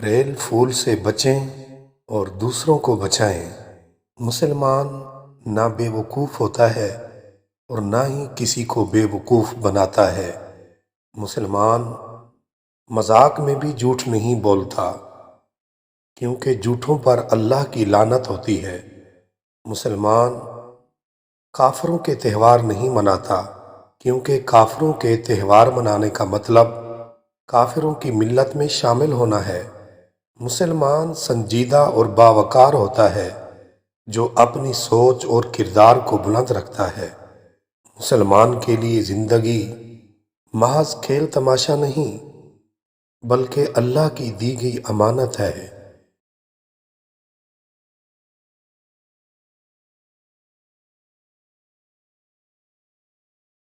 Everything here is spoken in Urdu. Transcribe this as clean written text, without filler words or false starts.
ریل پھول سے بچیں اور دوسروں کو بچائیں۔ مسلمان نہ بے وقوف ہوتا ہے اور نہ ہی کسی کو بے وقوف بناتا ہے۔ مسلمان مذاق میں بھی جھوٹ نہیں بولتا، کیونکہ جھوٹوں پر اللہ کی لعنت ہوتی ہے۔ مسلمان کافروں کے تہوار نہیں مناتا، کیونکہ کافروں کے تہوار منانے کا مطلب کافروں کی ملت میں شامل ہونا ہے۔ مسلمان سنجیدہ اور باوقار ہوتا ہے، جو اپنی سوچ اور کردار کو بلند رکھتا ہے۔ مسلمان کے لیے زندگی محض کھیل تماشا نہیں، بلکہ اللہ کی دی گئی امانت ہے۔